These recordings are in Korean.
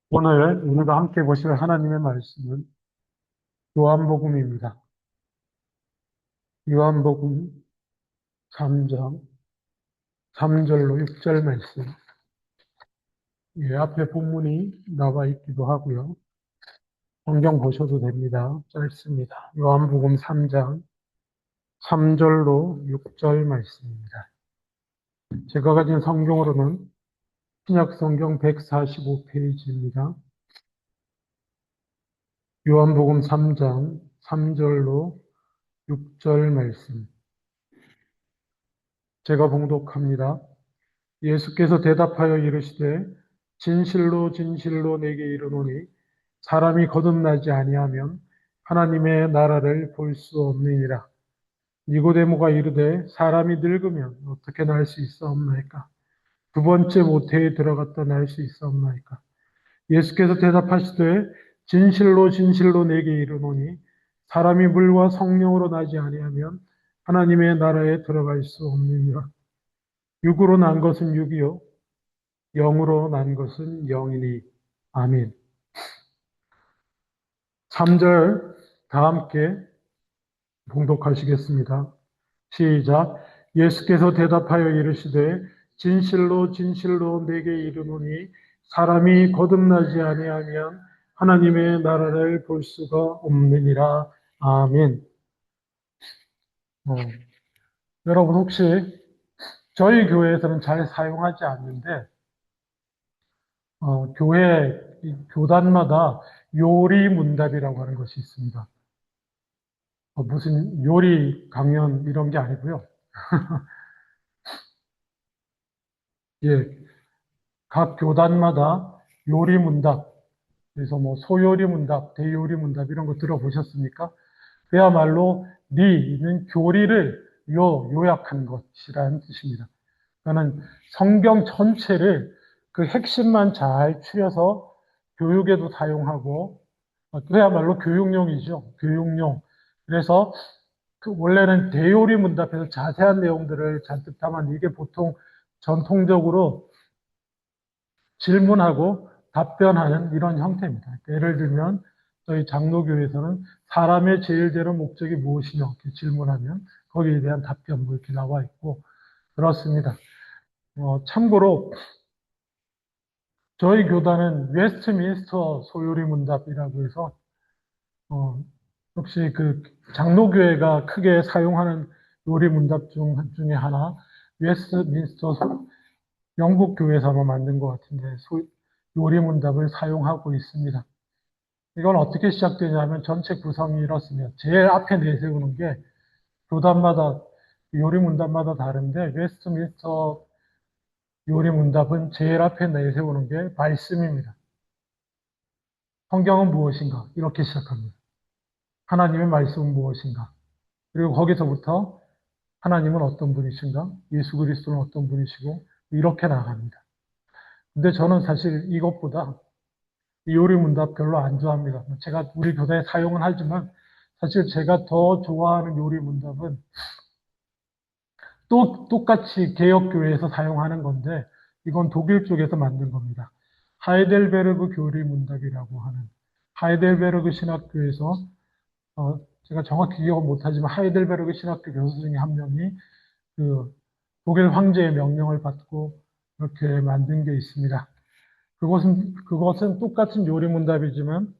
오늘 우리가 함께 보실 하나님의 말씀은 요한복음입니다. 요한복음 3장 3절로 6절 말씀. 예, 앞에 본문이 나와 있기도 하고요. 성경 보셔도 됩니다. 짧습니다. 요한복음 3장 3절로 6절 말씀입니다. 제가 가진 성경으로는 신약성경 145페이지입니다. 요한복음 3장 3절로 6절 말씀. 제가 봉독합니다. 예수께서 대답하여 이르시되 진실로 진실로 내게 이르노니 사람이 거듭나지 아니하면 하나님의 나라를 볼 수 없느니라. 니고데모가 이르되 사람이 늙으면 어떻게 날 수 있사옵나이까? 두 번째 모태에 들어갔다 날 수 있사옵나이까? 예수께서 대답하시되 진실로 진실로 내게 이르노니 사람이 물과 성령으로 나지 아니하면 하나님의 나라에 들어갈 수 없느니라. 육으로 난 것은 육이요 영으로 난 것은 영이니. 아멘. 3절 다 함께 봉독하시겠습니다. 시작. 예수께서 대답하여 이르시되 진실로 진실로 내게 이르노니 사람이 거듭나지 아니하면 하나님의 나라를 볼 수가 없느니라. 아멘. 어, 여러분 혹시 저희 교회에서는 잘 사용하지 않는데 교회 교단마다 요리 문답이라고 하는 것이 있습니다. 무슨 요리 강연 이런 게 아니고요. 예, 각 교단마다 요리 문답, 그래서 뭐 소요리 문답, 대요리 문답 이런 거 들어보셨습니까? 그야말로 리는 교리를 요약한 것이라는 뜻입니다. 그러니까 성경 전체를 그 핵심만 잘 추려서 교육에도 사용하고 그야말로 교육용이죠. 교육용. 그래서 그 원래는 대요리 문답에서 자세한 내용들을 잔뜩 담았는데 이게 보통 전통적으로 질문하고 답변하는 이런 형태입니다. 예를 들면 저희 장로교에서는 사람의 제일 되는 목적이 무엇이냐 이렇게 질문하면 거기에 대한 답변 뭐 이렇게 나와 있고 그렇습니다. 참고로 저희 교단은 웨스트민스터 소요리 문답이라고 해서 어, 역시 그 장로교회가 크게 사용하는 요리 문답 중에 하나 웨스트민스터 영국 교회에서 아마 만든 것 같은데 요리 문답을 사용하고 있습니다. 이건 어떻게 시작되냐면 전체 구성이 이렇습니다. 제일 앞에 내세우는 게 교단마다 요리 문답마다 다른데 웨스트민스터 요리 문답은 제일 앞에 내세우는 게 말씀입니다. 성경은 무엇인가? 이렇게 시작합니다. 하나님의 말씀은 무엇인가? 그리고 거기서부터 하나님은 어떤 분이신가? 예수 그리스도는 어떤 분이시고 이렇게 나갑니다. 근데 저는 사실 이것보다 이 요리 문답 별로 안 좋아합니다. 제가 우리 교사에 사용은 하지만 사실 제가 더 좋아하는 요리 문답은 또 똑같이 개혁교회에서 사용하는 건데 이건 독일 쪽에서 만든 겁니다. 하이델베르그 교리 문답이라고 하는 하이델베르그 신학교에서 제가 정확히 기억 못하지만 하이델베르그 신학교 교수 중에 한 명이 그 독일 황제의 명령을 받고 이렇게 만든 게 있습니다. 그것은 똑같은 요리 문답이지만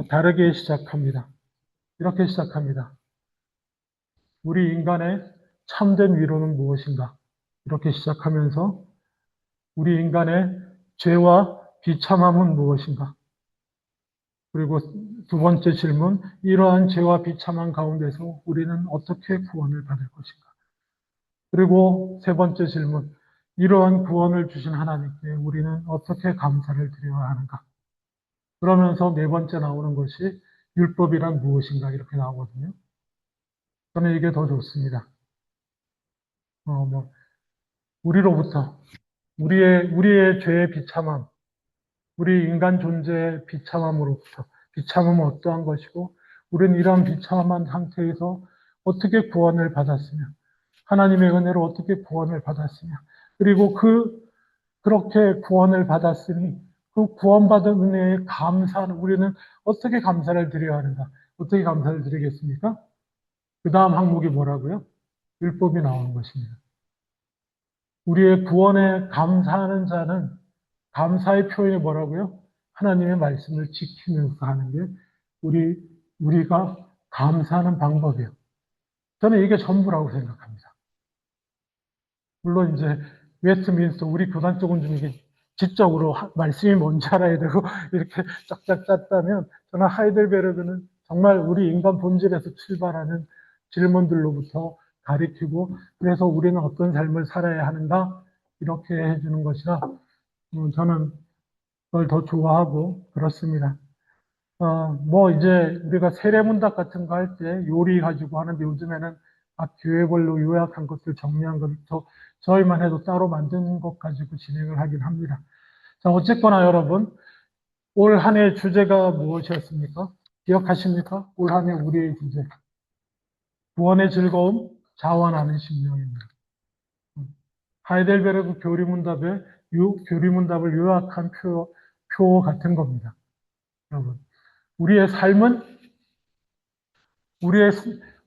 다르게 시작합니다. 이렇게 시작합니다. 우리 인간의 참된 위로는 무엇인가? 이렇게 시작하면서 우리 인간의 죄와 비참함은 무엇인가? 그리고 두 번째 질문, 이러한 죄와 비참함 가운데서 우리는 어떻게 구원을 받을 것인가? 그리고 세 번째 질문, 이러한 구원을 주신 하나님께 우리는 어떻게 감사를 드려야 하는가? 그러면서 네 번째 나오는 것이 율법이란 무엇인가? 이렇게 나오거든요. 저는 이게 더 좋습니다. 뭐, 우리로부터, 우리의 죄의 비참함, 우리 인간 존재의 비참함으로부터, 비참함은 어떠한 것이고, 우리는 이러한 비참한 상태에서 어떻게 구원을 받았으며, 하나님의 은혜로 어떻게 구원을 받았으며, 그리고 그렇게 구원을 받았으니, 그 구원받은 은혜에 감사하는, 우리는 어떻게 감사를 드려야 하는가? 어떻게 감사를 드리겠습니까? 그 다음 항목이 뭐라고요? 율법이 나오는 것입니다. 우리의 구원에 감사하는 자는 감사의 표현이 뭐라고요? 하나님의 말씀을 지키면서 하는 게 우리가 감사하는 방법이에요. 저는 이게 전부라고 생각합니다. 물론 이제 웨스트민스터 우리 교단 쪽은 좀 이게 지적으로 말씀이 뭔지 알아야 되고 이렇게 쫙쫙 짰다면 저는 하이델베르그는 정말 우리 인간 본질에서 출발하는 질문들로부터 가리키고 그래서 우리는 어떤 삶을 살아야 하는가 이렇게 해주는 것이라 저는 그걸 더 좋아하고 그렇습니다. 뭐 이제 우리가 세례문답 같은 거 할 때 요리 가지고 하는데 요즘에는 각 교회별로 요약한 것들 정리한 것을 저희만 해도 따로 만든 것 가지고 진행을 하긴 합니다. 자, 어쨌거나 여러분, 올 한 해 주제가 무엇이었습니까? 기억하십니까? 올 한 해 우리의 주제. 구원의 즐거움, 자원하는 심령입니다. 하이델베르그 교리문답을 요약한 표 같은 겁니다. 여러분. 우리의 삶은 우리의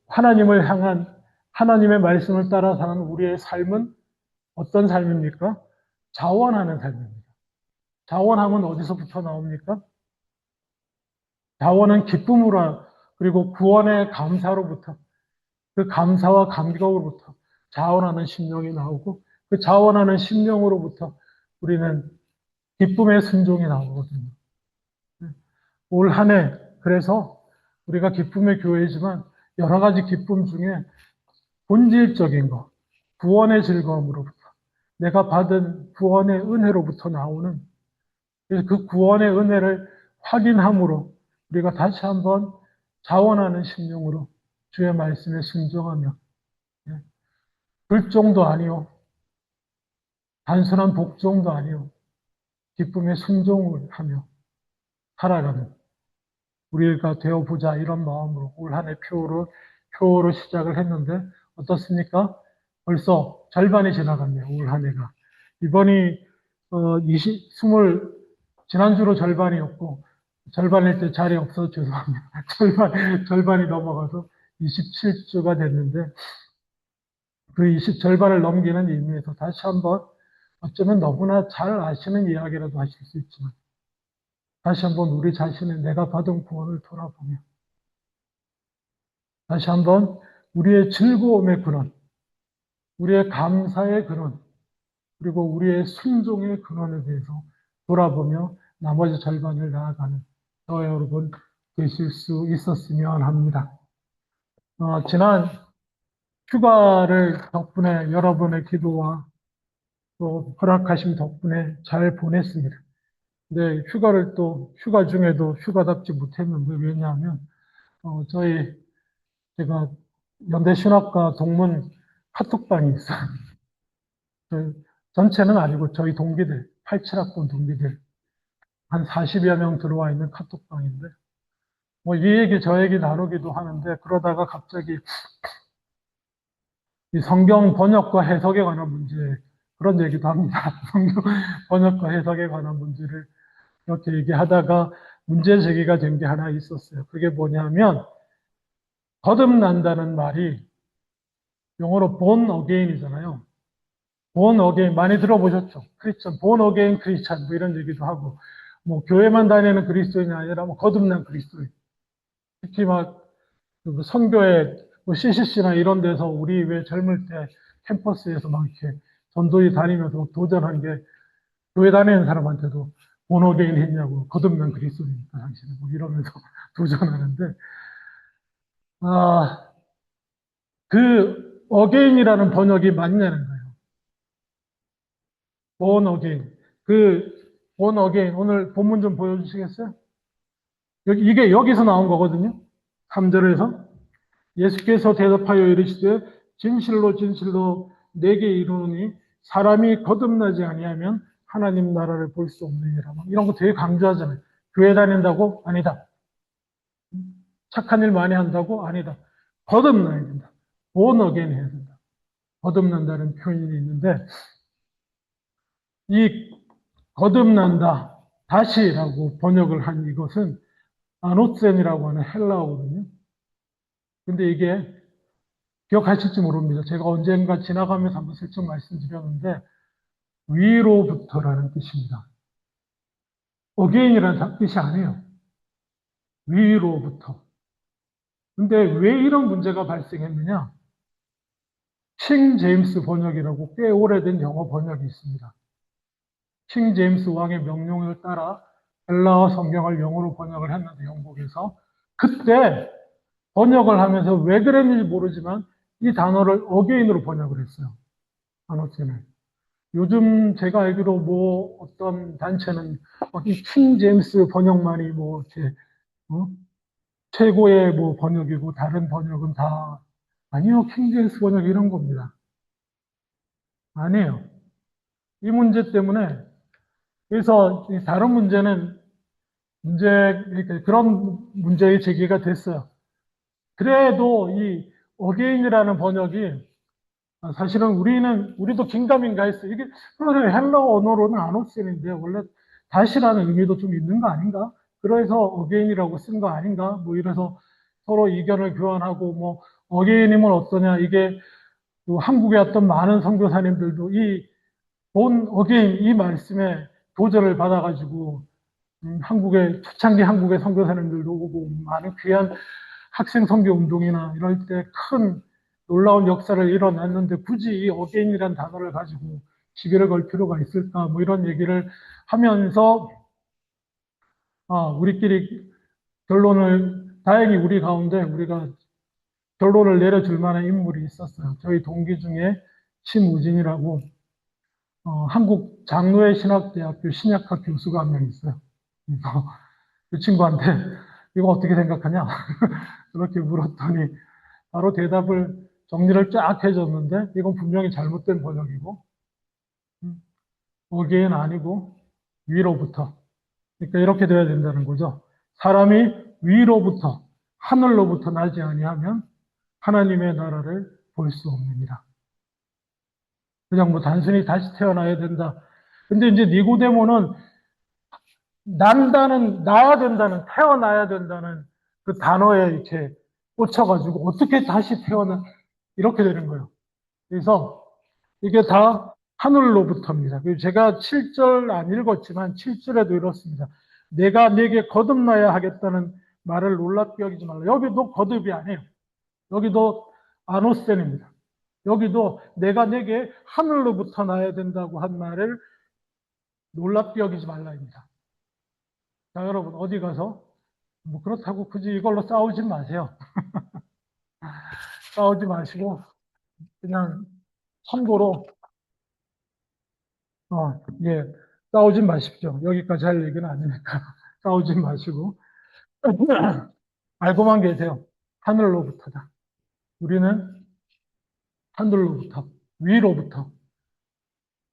하나님을 향한 하나님의 말씀을 따라 사는 우리의 삶은 어떤 삶입니까? 자원하는 삶입니다. 자원함은 어디서부터 나옵니까? 자원은 기쁨으로 그리고 구원의 감사로부터 그 감사와 감격으로부터 자원하는 심령이 나오고 그 자원하는 심령으로부터 우리는 기쁨의 순종이 나오거든요. 올 한 해 그래서 우리가 기쁨의 교회지만 여러 가지 기쁨 중에 본질적인 것, 구원의 즐거움으로부터 내가 받은 구원의 은혜로부터 나오는 그 구원의 은혜를 확인함으로 우리가 다시 한번 자원하는 심령으로 주의 말씀에 순종하며 불종도 아니요 단순한 복종도 아니요 기쁨의 순종을 하며 살아가는 우리가 되어보자 이런 마음으로 올 한 해 표로 시작을 했는데 어떻습니까? 벌써 절반이 지나갔네요. 올 한 해가. 이번이 지난주로 절반이었고 절반일 때 자리 없어서 죄송합니다. 절반이 넘어가서 27주가 됐는데 그 절반을 넘기는 의미에서 다시 한번 어쩌면 너무나 잘 아시는 이야기라도 하실 수 있지만 다시 한번 우리 자신의 내가 받은 구원을 돌아보며 다시 한번 우리의 즐거움의 근원, 우리의 감사의 근원, 그리고 우리의 순종의 근원에 대해서 돌아보며 나머지 절반을 나아가는 저와 여러분 되실 수 있었으면 합니다. 지난 휴가를 덕분에 여러분의 기도와 또 허락하심 덕분에 잘 보냈습니다. 근데 휴가 중에도 휴가답지 못했는데 왜냐하면 제가 연대신학과 동문 카톡방이 있어요. 전체는 아니고 저희 동기들, 87학번 동기들 한 40여 명 들어와 있는 카톡방인데 뭐 이 얘기 저 얘기 나누기도 하는데 그러다가 갑자기 이 성경 번역과 해석에 관한 문제 그런 얘기도 합니다. 성경 번역과 해석에 관한 문제를 이렇게 얘기하다가 문제 제기가 된 게 하나 있었어요. 그게 뭐냐면 거듭난다는 말이 영어로 born again이잖아요. born again 많이 들어보셨죠? 크리스천, born again 크리스천 뭐 이런 얘기도 하고 뭐 교회만 다니는 그리스도인이 아니라 뭐 거듭난 그리스도인. 특히 막 그 선교회 뭐 CCC나 이런 데서 우리 왜 젊을 때 캠퍼스에서 막 이렇게 전도에 다니면서 도전한 게 교회 다니는 사람한테도 born again 했냐고 거듭난 그리스도인이니까 당신은 뭐 이러면서 도전하는데 아, 그 again이라는 번역이 맞냐는 거예요. born again. 그 born again 오늘 본문 좀 보여주시겠어요? 이게 여기서 나온 거거든요. 3절에서 예수께서 대답하여 이르시되 진실로 진실로 내게 이르노니 사람이 거듭나지 아니하면 하나님 나라를 볼 수 없느니라. 이런 거 되게 강조하잖아요. 교회 다닌다고? 아니다. 착한 일 많이 한다고? 아니다. 거듭나야 된다. born again 해야 된다. 거듭난다는 표현이 있는데 이 거듭난다. 다시라고 번역을 한 이것은 아노센이라고 하는 헬라어거든요. 근데 이게 기억하실지 모릅니다. 제가 언젠가 지나가면서 한번 슬쩍 말씀드렸는데 위로부터라는 뜻입니다. 어게인이라는 뜻이 아니에요. 위로부터. 근데 왜 이런 문제가 발생했느냐? 킹 제임스 번역이라고 꽤 오래된 영어 번역이 있습니다. 킹 제임스 왕의 명령을 따라 헬라어 성경을 영어로 번역을 했는데 영국에서 그때 번역을 하면서 왜 그랬는지 모르지만 이 단어를 어게인으로 번역을 했어요. 아노스는. 요즘 제가 알기로 뭐 어떤 단체는 이킹 제임스 번역만이 뭐 이렇게 어? 최고의 뭐 번역이고 다른 번역은 다 아니요. 킹 제임스 번역 이런 겁니다. 아니에요. 이 문제 때문에 그래서 다른 문제는 그러니까 그런 문제의 제기가 됐어요. 그래도 이 어게인이라는 번역이 사실은 우리도 긴가민가 했어요. 이게 헬라어 언어로는 아노센인데 원래 다시라는 의미도 좀 있는 거 아닌가? 그래서 어게인이라고 쓴 거 아닌가? 뭐 이래서 서로 의견을 교환하고 뭐 어게인이면 어떠냐? 이게 한국에 왔던 많은 선교사님들도 이 본 어게인 이 말씀에 도전을 받아가지고 초창기 한국의 선교사님들도 오고 많은 귀한 학생 선교 운동이나 이럴 때 큰 놀라운 역사를 일어났는데 굳이 이 어게인이라는 단어를 가지고 시비를 걸 필요가 있을까 뭐 이런 얘기를 하면서 우리끼리 다행히 우리 가운데 우리가 결론을 내려줄 만한 인물이 있었어요. 저희 동기 중에 심우진이라고 한국 장로회 신학대학교 신약학 교수가 한 명 있어요. 그래서 그 친구한테 이거 어떻게 생각하냐? 그렇게 물었더니 바로 대답을 정리를 쫙 해줬는데 이건 분명히 잘못된 번역이고 어게인 아니고 위로부터. 그러니까 이렇게 돼야 된다는 거죠. 사람이 위로부터 하늘로부터 나지 아니하면 하나님의 나라를 볼 수 없느니라. 그냥 뭐 단순히 다시 태어나야 된다. 근데 이제 니고데모는 나야 된다는, 태어나야 된다는 그 단어에 이렇게 꽂혀가지고 어떻게 다시 이렇게 되는 거예요. 그래서 이게 다 하늘로부터입니다. 그리고 제가 7절 안 읽었지만 7절에도 이렇습니다. 내가 네게 거듭나야 하겠다는 말을 놀랍게 여기지 말라. 여기도 거듭이 아니에요. 여기도 아노센입니다. 여기도 내가 네게 하늘로부터 나야 된다고 한 말을 놀랍게 여기지 말라입니다. 자, 여러분 어디 가서 뭐 그렇다고 굳이 이걸로 싸우지 마세요. 싸우지 마시고 그냥 참고로 예, 싸우지 마십시오. 여기까지 할 얘기는 아니니까 싸우지 마시고 알고만 계세요. 하늘로부터다. 우리는 하늘로부터, 위로부터.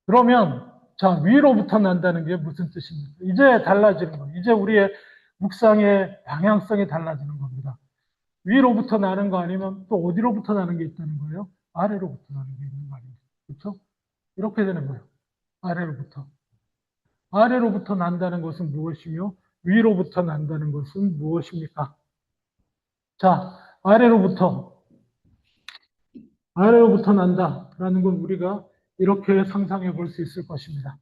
그러면 자, 위로부터 난다는 게 무슨 뜻입니까? 이제 달라지는 거예요. 이제 우리의 묵상의 방향성이 달라지는 겁니다. 위로부터 나는 거 아니면 또 어디로부터 나는 게 있다는 거예요? 아래로부터 나는 게 있는 거 아닙니까? 그렇죠? 이렇게 되는 거예요. 아래로부터. 아래로부터 난다는 것은 무엇이며 위로부터 난다는 것은 무엇입니까? 자, 아래로부터 난다라는 건 우리가 이렇게 상상해 볼 수 있을 것입니다.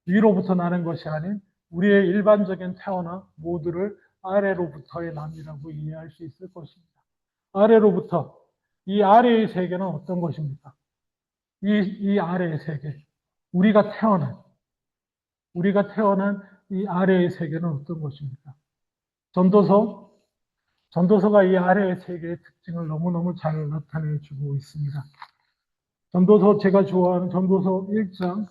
위로부터 나는 것이 아닌 우리의 일반적인 태어나 모두를 아래로부터의 남이라고 이해할 수 있을 것입니다. 아래로부터 이 아래의 세계는 어떤 것입니까? 이 아래의 세계, 우리가 태어난 이 아래의 세계는 어떤 것입니까? 전도서 전도서가 이 아래의 세계의 특징을 너무너무 잘 나타내 주고 있습니다. 전도서 제가 좋아하는 전도서 1장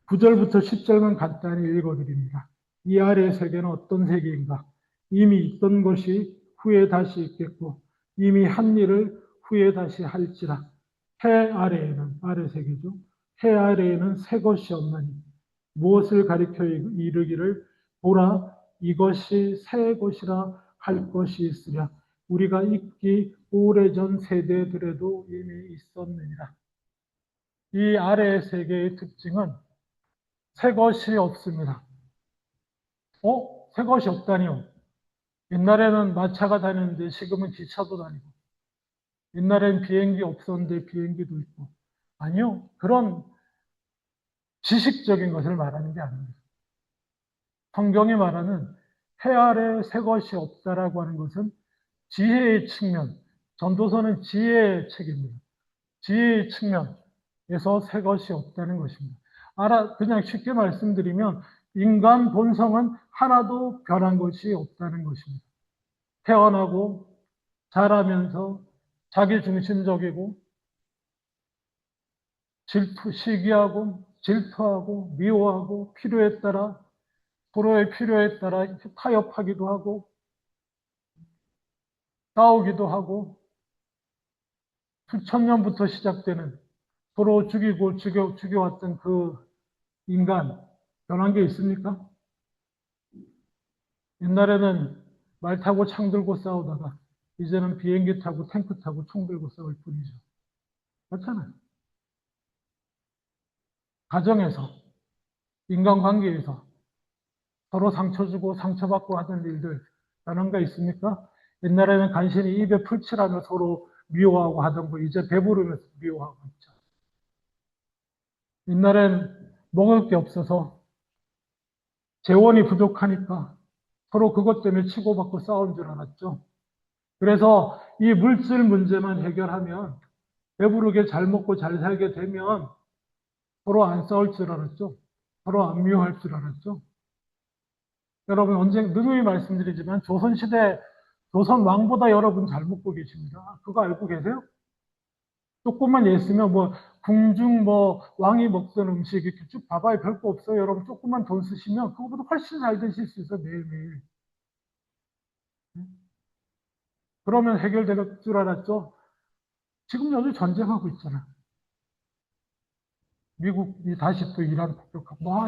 9절부터 10절만 간단히 읽어드립니다. 이 아래의 세계는 어떤 세계인가? 이미 있던 것이 후에 다시 있겠고 이미 한 일을 후에 다시 할지라. 아래 세계죠. 해 아래에는 새 것이 없나니 무엇을 가리켜 이르기를 보라 이것이 새 것이라 할 것이 있으랴. 우리가 있기 오래전 세대들에도 이미 있었느니라. 이 아래의 세계의 특징은 새 것이 없습니다. 새 것이 없다니요. 옛날에는 마차가 다녔는데 지금은 기차도 다니고, 옛날엔 비행기 없었는데 비행기도 있고. 아니요. 그런 지식적인 것을 말하는 게 아닙니다. 성경이 말하는 해 아래 새 것이 없다라고 하는 것은 지혜의 측면, 전도서는 지혜의 책입니다. 지혜의 측면에서 새 것이 없다는 것입니다. 그냥 쉽게 말씀드리면 인간 본성은 하나도 변한 것이 없다는 것입니다. 태어나고 자라면서 자기중심적이고 시기하고 질투하고 미워하고 필요에 따라 서로의 필요에 따라 타협하기도 하고 싸우기도 하고 수천 년부터 시작되는 서로 죽이고 죽여왔던 그 인간 변한 게 있습니까? 옛날에는 말 타고 창 들고 싸우다가 이제는 비행기 타고 탱크 타고 총 들고 싸울 뿐이죠. 그렇잖아요. 가정에서, 인간관계에서 서로 상처 주고 상처받고 하던 일들 변한 거 있습니까? 옛날에는 간신히 입에 풀칠하며 서로 미워하고 하던 거 이제 배부르면서 미워하고 있죠. 옛날엔 먹을 게 없어서 재원이 부족하니까 서로 그것 때문에 치고받고 싸운 줄 알았죠. 그래서 이 물질 문제만 해결하면 배부르게 잘 먹고 잘 살게 되면 서로 안 싸울 줄 알았죠. 서로 안 미워할 줄 알았죠. 여러분 누누이 말씀드리지만 조선시대 조선 왕보다 여러분 잘 먹고 계십니다. 그거 알고 계세요? 조금만 예쓰면 뭐 궁중 뭐 왕이 먹던 음식 이렇게 쭉 봐봐야 별거 없어요. 여러분 조금만 돈 쓰시면 그거보다 훨씬 잘 드실 수 있어요. 매일매일. 그러면 해결될 줄 알았죠. 지금 여기 전쟁하고 있잖아. 미국이 다시 또 이란 폭격하고 뭐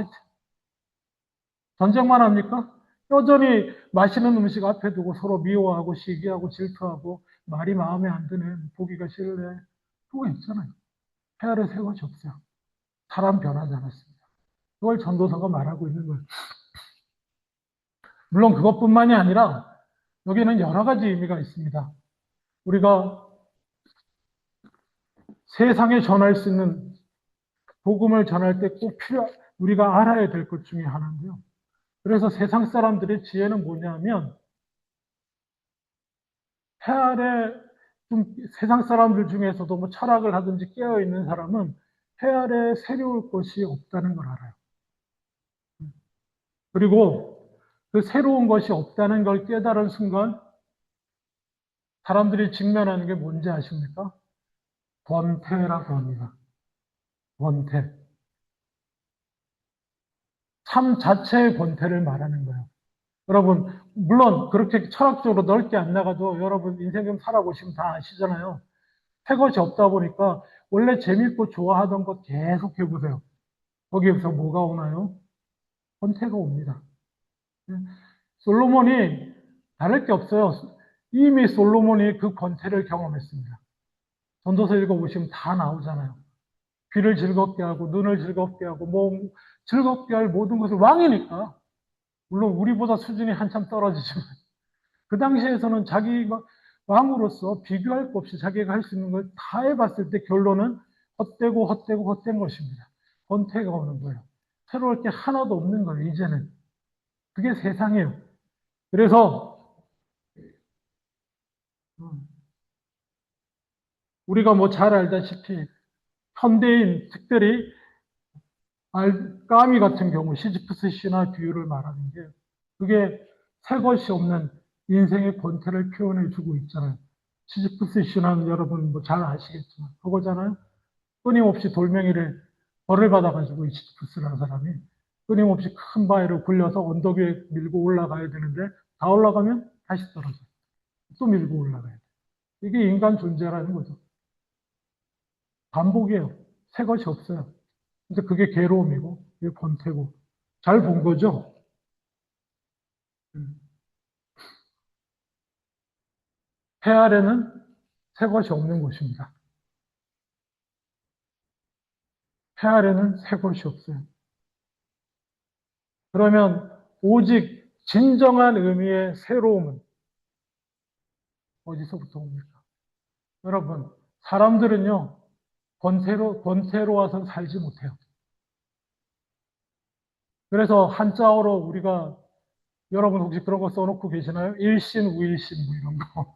전쟁만 합니까? 여전히 맛있는 음식 앞에 두고 서로 미워하고 시기하고 질투하고 말이 마음에 안 드네. 보기가 싫네. 그거 있잖아요. 헤아려 새 것이 없어요. 사람 변하지 않았습니다. 그걸 전도서가 말하고 있는 거예요. 물론 그것뿐만이 아니라 여기는 여러 가지 의미가 있습니다. 우리가 세상에 전할 수 있는 복음을 전할 때 꼭 우리가 알아야 될 것 중에 하나인데요. 그래서 세상 사람들의 지혜는 뭐냐면 해 아래 좀 세상 사람들 중에서도 뭐 철학을 하든지 깨어 있는 사람은 해 아래 새로울 것이 없다는 걸 알아요. 그리고 그 새로운 것이 없다는 걸 깨달은 순간 사람들이 직면하는 게 뭔지 아십니까? 권태라고 합니다. 권태. 삶 자체의 권태를 말하는 거예요. 여러분, 물론 그렇게 철학적으로 넓게 안 나가도 여러분 인생 좀 살아보시면 다 아시잖아요. 새 것이 없다 보니까 원래 재밌고 좋아하던 것 계속 해보세요. 거기에서 뭐가 오나요? 권태가 옵니다. 솔로몬이 다를 게 없어요. 이미 솔로몬이 그 권태를 경험했습니다. 전도서 읽어보시면 다 나오잖아요. 귀를 즐겁게 하고 눈을 즐겁게 하고 몸 즐겁게 할 모든 것을 왕이니까 물론 우리보다 수준이 한참 떨어지지만 그 당시에서는 자기가 왕으로서 비교할 것 없이 자기가 할 수 있는 걸 다 해봤을 때 결론은 헛되고 헛되고 헛된 것입니다. 권태가 오는 거예요. 새로울 게 하나도 없는 거예요. 이제는 그게 세상이에요. 그래서 우리가 뭐 잘 알다시피 현대인 특별히 까미 같은 경우 시지프스 신화 비유를 말하는 게 그게 새 것이 없는 인생의 권태를 표현해 주고 있잖아요. 시지프스 신화는 여러분 뭐 잘 아시겠지만 그거잖아요. 끊임없이 돌멩이를 벌을 받아가지고 이 시지프스라는 사람이 끊임없이 큰 바위를 굴려서 언덕 위에 밀고 올라가야 되는데 다 올라가면 다시 떨어져. 또 밀고 올라가야 돼. 이게 인간 존재라는 거죠. 반복이에요. 새 것이 없어요. 근데 그게 괴로움이고, 그게 권태고. 잘 본 거죠? 해 아래는 새 것이 없는 곳입니다. 해 아래는 새 것이 없어요. 그러면 오직 진정한 의미의 새로움은 어디서부터 옵니까? 여러분, 사람들은요, 권태로워서 살지 못해요. 그래서 한자어로 우리가, 여러분 혹시 그런 거 써놓고 계시나요? 일신, 우일신, 뭐 이런 거.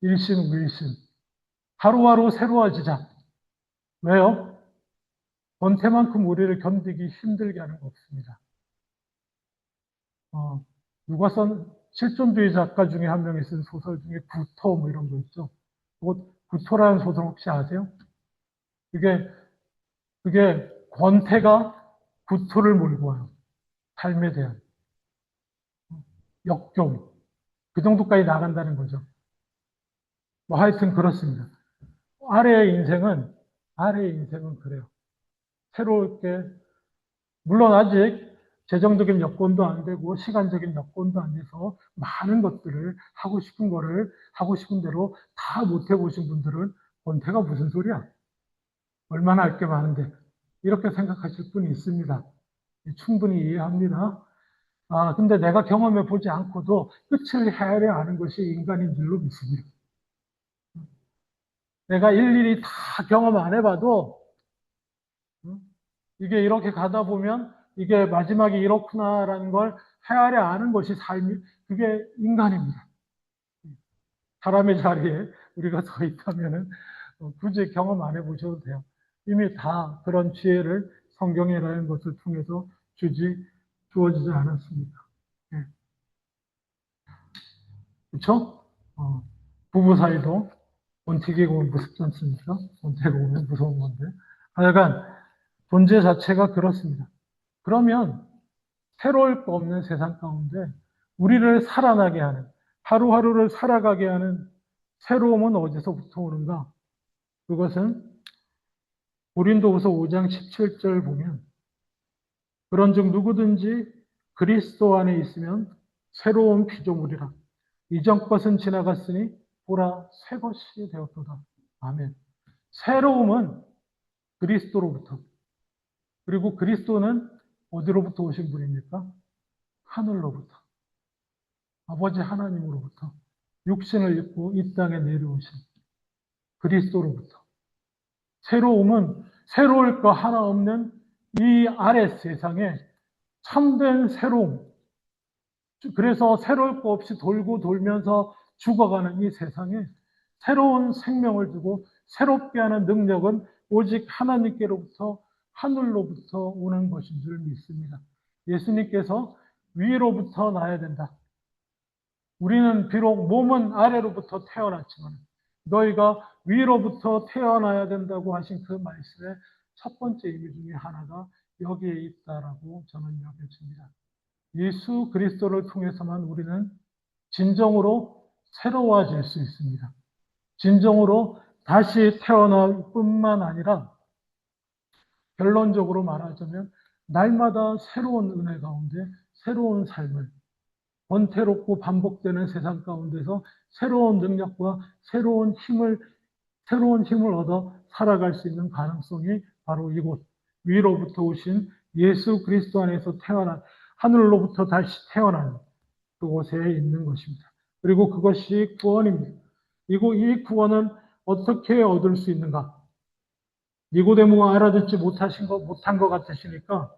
일신, 우일신. 하루하루 새로워지자. 왜요? 권태만큼 우리를 견디기 힘들게 하는 거 없습니다. 어, 누가 쓴 실존주의 작가 중에 한 명이 쓴 소설 중에 구토 뭐 이런 거 있죠. 구토라는 소설 혹시 아세요? 그게 권태가 구토를 몰고 와요. 삶에 대한 역경. 그 정도까지 나간다는 거죠. 뭐 하여튼 그렇습니다. 아래의 인생은 그래요. 새롭게, 물론 아직 재정적인 여건도 안 되고 시간적인 여건도 안 돼서 많은 것들을 하고 싶은 대로 다 못 해보신 분들은 권태가 무슨 소리야? 얼마나 할 게 많은데. 이렇게 생각하실 분이 있습니다. 충분히 이해합니다. 아, 근데 내가 경험해 보지 않고도 끝을 헤아려 아는 것이 인간인 줄로 믿습니다. 내가 일일이 다 경험 안 해봐도 이게 이렇게 가다 보면 이게 마지막이 이렇구나라는 걸 헤아려 아는 것이 삶이, 그게 인간입니다. 사람의 자리에 우리가 서 있다면은 굳이 경험 안 해보셔도 돼요. 이미 다 그런 지혜를 성경이라는 것을 통해서 주어지지 않았습니까? 네. 그렇죠? 부부 사이도 원칙이고 무섭지 않습니까? 원칙이고 오면 무서운 건데. 하여간 존재 자체가 그렇습니다. 그러면 새로울 거 없는 세상 가운데 우리를 살아나게 하는, 하루하루를 살아가게 하는 새로움은 어디서부터 오는가? 그것은 고린도후서 5장 17절 보면 그런즉 누구든지 그리스도 안에 있으면 새로운 피조물이라 이전 것은 지나갔으니 보라 새 것이 되었도다. 아멘. 새로움은 그리스도로부터, 그리고 그리스도는 어디로부터 오신 분입니까? 하늘로부터, 아버지 하나님으로부터 육신을 입고 이 땅에 내려오신 그리스도로부터. 새로움은 새로울 거 하나 없는 이 아래 세상에 참된 새로움. 그래서 새로울 거 없이 돌고 돌면서 죽어가는 이 세상에 새로운 생명을 주고 새롭게 하는 능력은 오직 하나님께로부터, 하늘로부터 오는 것인 줄 믿습니다. 예수님께서 위로부터 나야 된다. 우리는 비록 몸은 아래로부터 태어났지만 너희가 위로부터 태어나야 된다고 하신 그 말씀의 첫 번째 의미 중에 하나가 여기에 있다라고 저는 여겨집니다. 예수 그리스도를 통해서만 우리는 진정으로 새로워질 수 있습니다. 진정으로 다시 태어날 뿐만 아니라 결론적으로 말하자면 날마다 새로운 은혜 가운데 새로운 삶을, 번태롭고 반복되는 세상 가운데서 새로운 능력과 새로운 힘을 얻어 살아갈 수 있는 가능성이 바로 이곳, 위로부터 오신 예수 그리스도 안에서 태어난, 하늘로부터 다시 태어난 그곳에 있는 것입니다. 그리고 그것이 구원입니다. 이 구원은 어떻게 얻을 수 있는가? 니고데모가 알아듣지 못한 것 같으시니까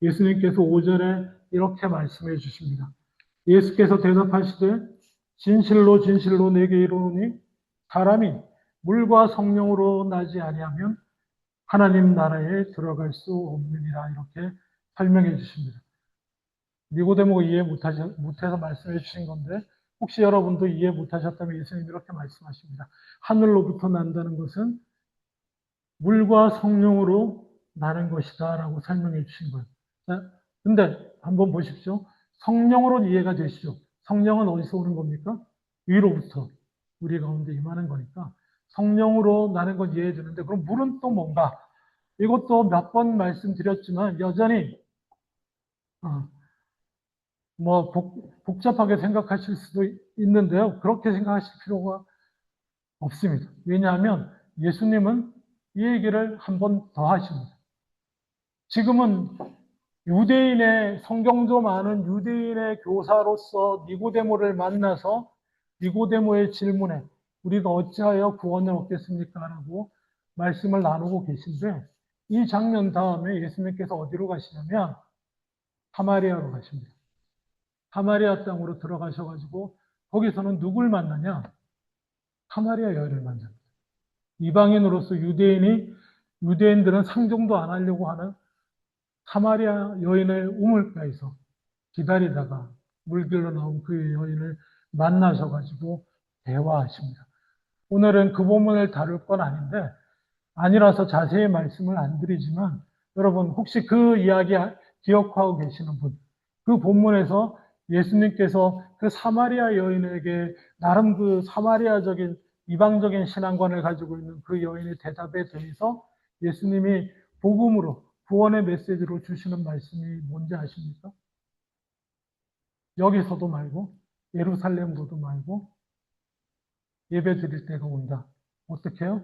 예수님께서 5절에 이렇게 말씀해 주십니다. 예수께서 대답하시되 진실로 진실로 내게 이르노니 사람이 물과 성령으로 나지 아니하면 하나님 나라에 들어갈 수 없느니라 이렇게 설명해 주십니다. 니고데모가 이해 못해서 말씀해 주신 건데 혹시 여러분도 이해 못하셨다면 예수님이 이렇게 말씀하십니다. 하늘로부터 난다는 것은 물과 성령으로 나는 것이다 라고 설명해 주신 거예요. 자, 근데 한번 보십시오. 성령으로 이해가 되시죠? 성령은 어디서 오는 겁니까? 위로부터 우리 가운데 임하는 거니까 성령으로 나는 건 이해해주는데 그럼 물은 또 뭔가? 이것도 몇 번 말씀드렸지만 여전히 뭐 복잡하게 생각하실 수도 있는데요. 그렇게 생각하실 필요가 없습니다. 왜냐하면 예수님은 이 얘기를 한 번 더 하십니다. 지금은 유대인의 성경 좀 아는 유대인의 교사로서 니고데모를 만나서 니고데모의 질문에 우리가 어찌하여 구원을 얻겠습니까? 라고 말씀을 나누고 계신데 이 장면 다음에 예수님께서 어디로 가시냐면 사마리아로 가십니다. 사마리아 땅으로 들어가셔가지고 거기서는 누굴 만나냐? 사마리아 여인을 만납니다. 이방인으로서 유대인들은 상종도 안 하려고 하는 사마리아 여인을 우물가에서 기다리다가 물길로 나온 그 여인을 만나셔가지고 대화하십니다. 오늘은 그 본문을 다룰 건 아니라서 자세히 말씀을 안 드리지만 여러분 혹시 그 이야기 기억하고 계시는 분, 그 본문에서 예수님께서 그 사마리아 여인에게 나름 그 사마리아적인 이방적인 신앙관을 가지고 있는 그 여인의 대답에 대해서 예수님이 복음으로 구원의 메시지로 주시는 말씀이 뭔지 아십니까? 여기서도 말고 예루살렘으로도 말고 예배 드릴 때가 온다. 어떻게 해요?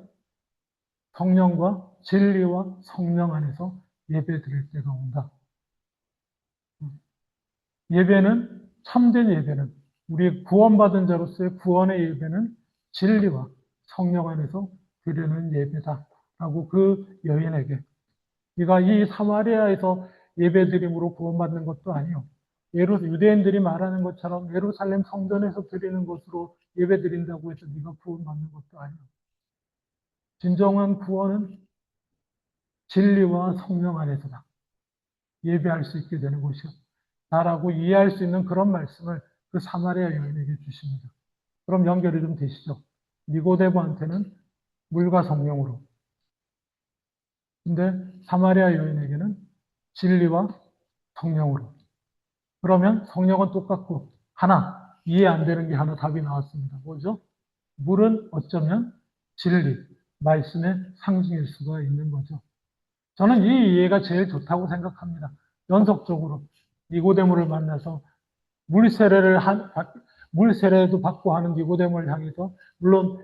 성령과 진리와 성령 안에서 예배 드릴 때가 온다. 예배는 참된 예배는 우리 구원받은 자로서의 구원의 예배는 진리와 성령 안에서 드리는 예배다라고 그 여인에게 네가 이 사마리아에서 예배드림으로 구원받는 것도 아니요. 유대인들이 말하는 것처럼 예루살렘 성전에서 드리는 것으로 예배드린다고 해서 네가 구원받는 것도 아니요. 진정한 구원은 진리와 성령 안에서다. 예배할 수 있게 되는 것이요. 나라고 이해할 수 있는 그런 말씀을 그 사마리아 여인에게 주십니다. 그럼 연결이 좀 되시죠? 니고데모한테는 물과 성령으로. 근데 사마리아 여인에게는 진리와 성령으로. 그러면 성령은 똑같고 하나, 이해 안 되는 게 하나 답이 나왔습니다. 뭐죠? 물은 어쩌면 진리, 말씀의 상징일 수가 있는 거죠. 저는 이 이해가 제일 좋다고 생각합니다. 연속적으로 니고데모를 만나서 물세례도 받고 하는 니고데모를 향해서 물론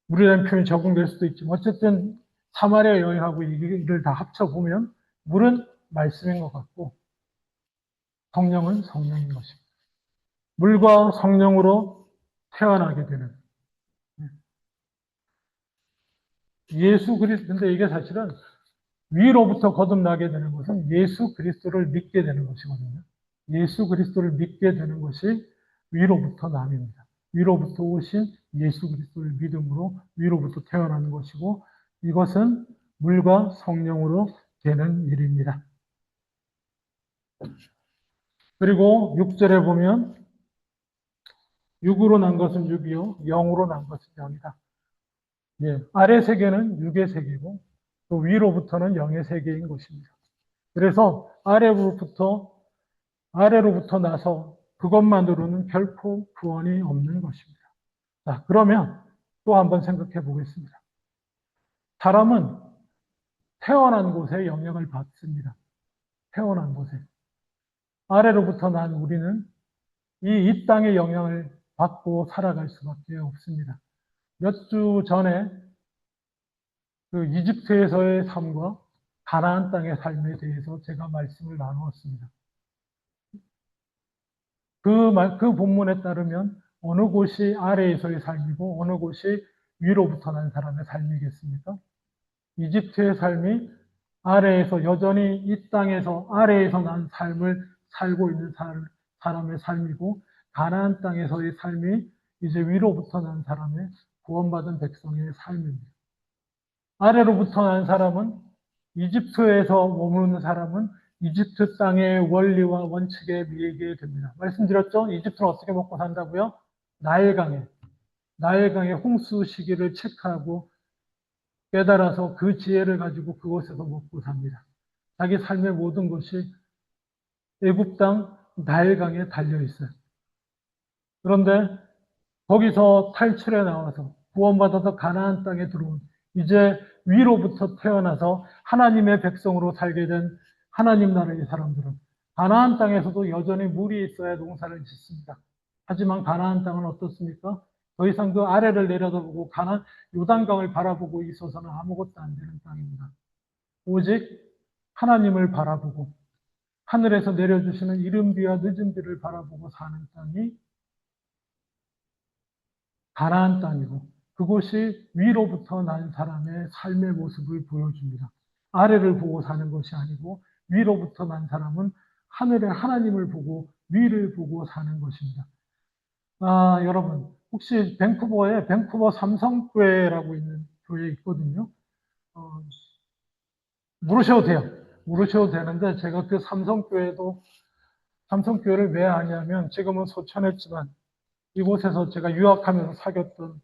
물이라는 표현이 적용될 수도 있지만 어쨌든 사마리아 여인하고 이 일을 다 합쳐보면 물은 말씀인 것 같고 성령은 성령인 것입니다. 물과 성령으로 태어나게 되는 예수 그리스도. 근데 이게 사실은 위로부터 거듭나게 되는 것은 예수 그리스도를 믿게 되는 것이거든요. 예수 그리스도를 믿게 되는 것이 위로부터 남입니다. 위로부터 오신 예수 그리스도를 믿음으로 위로부터 태어나는 것이고 이것은 물과 성령으로 되는 일입니다. 그리고 6절에 보면 육으로 난 것은 육이요 영으로 난 것은 영이다. 예, 아래 세계는 육의 세계고 또 위로부터는 영의 세계인 것입니다. 그래서 아래로부터 나서 그것만으로는 결코 구원이 없는 것입니다. 자, 그러면 또 한번 생각해 보겠습니다. 사람은 태어난 곳에 영향을 받습니다. 태어난 곳에. 아래로부터 난 우리는 이 땅의 영향을 받고 살아갈 수밖에 없습니다. 몇 주 전에 그 이집트에서의 삶과 가나안 땅의 삶에 대해서 제가 말씀을 나누었습니다. 그 본문에 따르면 어느 곳이 아래에서의 삶이고 어느 곳이 위로부터 난 사람의 삶이겠습니까? 이집트의 삶이 아래에서 여전히 이 땅에서 아래에서 난 삶을 살고 있는 사람의 삶이고 가나안 땅에서의 삶이 이제 위로부터 난 사람의 구원받은 백성의 삶입니다. 아래로부터 난 사람은 이집트에서 머무는 사람은 이집트 땅의 원리와 원칙에 밀게 됩니다. 말씀드렸죠? 이집트는 어떻게 먹고 산다고요? 나일강의 홍수 시기를 체크하고 깨달아서 그 지혜를 가지고 그곳에서 먹고 삽니다. 자기 삶의 모든 것이 애굽 땅 나일강에 달려 있어요. 그런데 거기서 탈출해 나와서 구원받아서 가나안 땅에 들어온 이제 위로부터 태어나서 하나님의 백성으로 살게 된 하나님 나라의 사람들은 가나안 땅에서도 여전히 물이 있어야 농사를 짓습니다. 하지만 가나안 땅은 어떻습니까? 더 이상 그 아래를 내려다보고 요단강을 바라보고 있어서는 아무것도 안 되는 땅입니다. 오직 하나님을 바라보고 하늘에서 내려주시는 이른 비와 늦은 비를 바라보고 사는 땅이 가나안 땅이고, 그곳이 위로부터 난 사람의 삶의 모습을 보여줍니다. 아래를 보고 사는 것이 아니고 위로부터 난 사람은 하늘의 하나님을 보고 위를 보고 사는 것입니다. 여러분, 혹시 밴쿠버에 밴쿠버 삼성교회라고 있는 교회 있거든요. 물으셔도 돼요. 물으셔도 되는데, 제가 그 삼성교회를 왜 아냐면, 지금은 소천했지만, 이곳에서 제가 유학하면서 사귀었던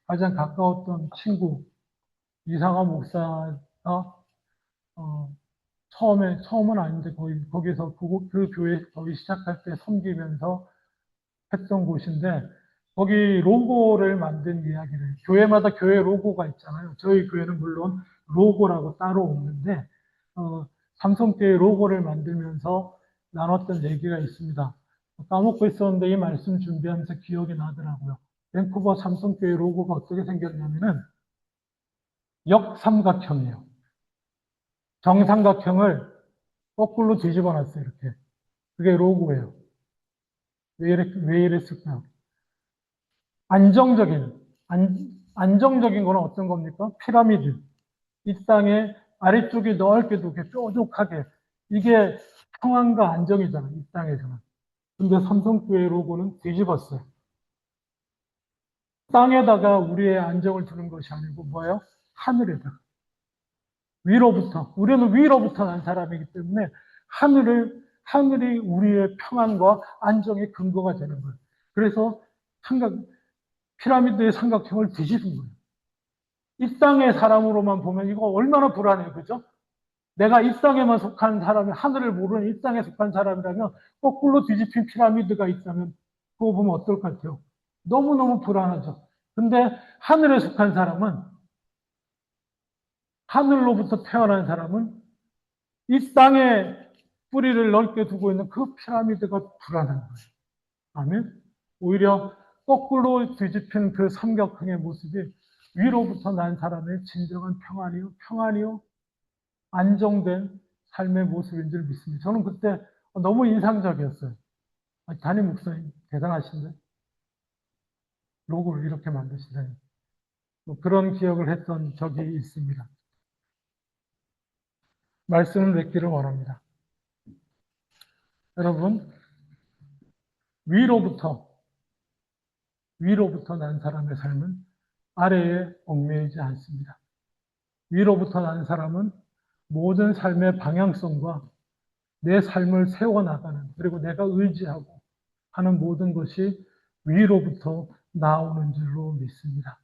가장 가까웠던 친구, 이상한 목사가, 처음은 아닌데, 거기서 그 교회 거기 시작할 때 섬기면서 했던 곳인데, 거기 로고를 만든 이야기를, 교회마다 교회 로고가 있잖아요. 저희 교회는 물론 로고라고 따로 없는데, 삼성교회 로고를 만들면서 나눴던 얘기가 있습니다. 까먹고 있었는데 이 말씀 준비하면서 기억이 나더라고요. 밴쿠버 삼성교회 로고가 어떻게 생겼냐면은 역삼각형이에요. 정삼각형을 거꾸로 뒤집어 놨어요, 이렇게. 그게 로고예요. 왜 이랬을까요? 안정적인 거는 어떤 겁니까? 피라미드. 이 땅에 아래쪽이 넓게 두게 뾰족하게. 이게 평안과 안정이잖아요, 이 땅에서는. 근데 삼성교회 로고는 뒤집었어요. 땅에다가 우리의 안정을 두는 것이 아니고 뭐예요? 하늘에다가. 우리는 위로부터 난 사람이기 때문에 하늘이 우리의 평안과 안정의 근거가 되는 거예요. 그래서 피라미드의 삼각형을 뒤집은 거예요. 이 땅의 사람으로만 보면 이거 얼마나 불안해요. 그죠? 내가 이 땅에만 속한 사람이, 하늘을 모르는 이 땅에 속한 사람이라면, 거꾸로 뒤집힌 피라미드가 있다면 그거 보면 어떨 것 같아요? 너무너무 불안하죠. 근데 하늘로부터 태어난 사람은 이 땅에 뿌리를 넓게 두고 있는 그 피라미드가 불안한 거예요. 아멘? 오히려 거꾸로 뒤집힌 그 삼각형의 모습이 위로부터 난 사람의 진정한 평안이요, 안정된 삶의 모습인 줄 믿습니다. 저는 그때 너무 인상적이었어요. 담임 목사님 대단하신데 로고를 이렇게 만드시다니. 그런 기억을 했던 적이 있습니다. 말씀을 맺기를 원합니다. 여러분, 위로부터 난 사람의 삶은 아래에 얽매이지 않습니다. 위로부터 난 사람은 모든 삶의 방향성과 내 삶을 세워나가는, 그리고 내가 의지하고 하는 모든 것이 위로부터 나오는 줄로 믿습니다.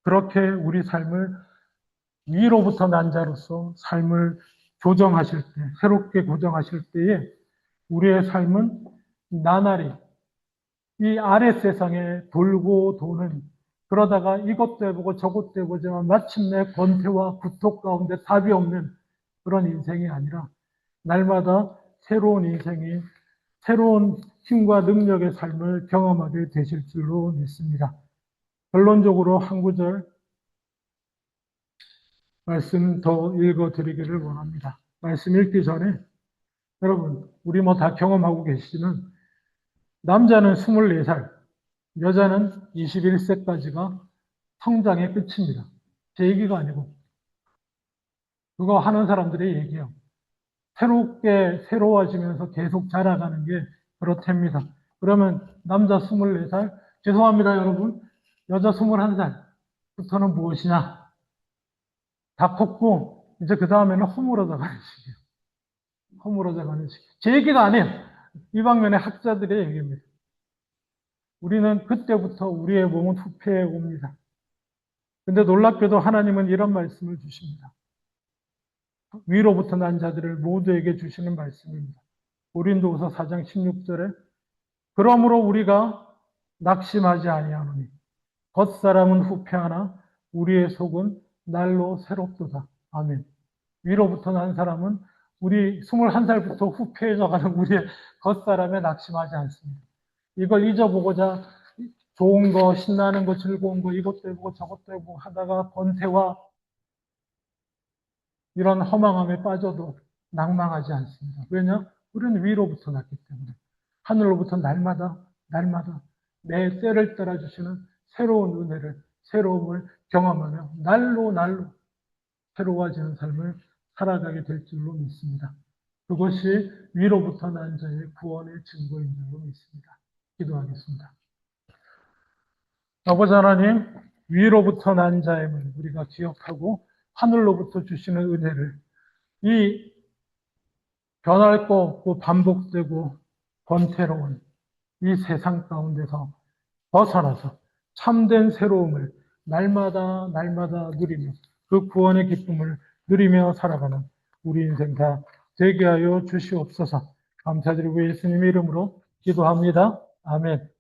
그렇게 우리 삶을 위로부터 난 자로서 삶을 새롭게 교정하실 때에 우리의 삶은 나날이 이 아래 세상에 돌고 도는, 그러다가 이것도 해보고 저것도 해보지만 마침내 권태와 구토 가운데 답이 없는 그런 인생이 아니라 날마다 새로운 힘과 능력의 삶을 경험하게 되실 줄로 믿습니다. 결론적으로 한 구절 말씀 더 읽어드리기를 원합니다. 말씀 읽기 전에 여러분, 우리 다 경험하고 계시지만 남자는 24살, 여자는 21세까지가 성장의 끝입니다. 제 얘기가 아니고 그거 하는 사람들의 얘기예요. 새로워지면서 계속 자라가는 게 그렇답니다. 그러면 남자 24살, 죄송합니다 여러분, 여자 21살부터는 무엇이냐? 다 컸고 이제 그 다음에는 허물어져 가는 시기예요. 허물어져 가는 시기. 제 얘기가 아니에요. 이 방면의 학자들의 얘기입니다. 우리는 그때부터 우리의 몸은 후패해 옵니다. 근데 놀랍게도 하나님은 이런 말씀을 주십니다. 위로부터 난 자들을 모두에게 주시는 말씀입니다. 고린도후서 4장 16절에 그러므로 우리가 낙심하지 아니하노니 겉사람은 후패하나 우리의 속은 날로 새롭도다. 아멘. 위로부터 난 사람은 우리 21살부터 후패해져가는 우리의 겉사람에 낙심하지 않습니다. 이걸 잊어보고자 좋은 거, 신나는 거, 즐거운 거, 이것도 해보고 저것도 해보고 하다가 권태와 이런 허망함에 빠져도 낭망하지 않습니다. 왜냐? 우리는 위로부터 났기 때문에. 하늘로부터 날마다 내 때를 따라 주시는 새로운 은혜를, 새로움을 경험하며 날로 새로워지는 삶을 살아가게 될 줄로 믿습니다. 그것이 위로부터 난 자의 구원의 증거인 줄로 믿습니다. 기도하겠습니다. 아버지 하나님, 위로부터 난 자임을 우리가 기억하고 하늘로부터 주시는 은혜를 이 변할 거 없고 반복되고 번태로운 이 세상 가운데서 벗어나서 참된 새로움을 날마다 누리며 그 구원의 기쁨을 누리며 살아가는 우리 인생 다 되게 하여 주시옵소서. 감사드리고 예수님의 이름으로 기도합니다. 아멘.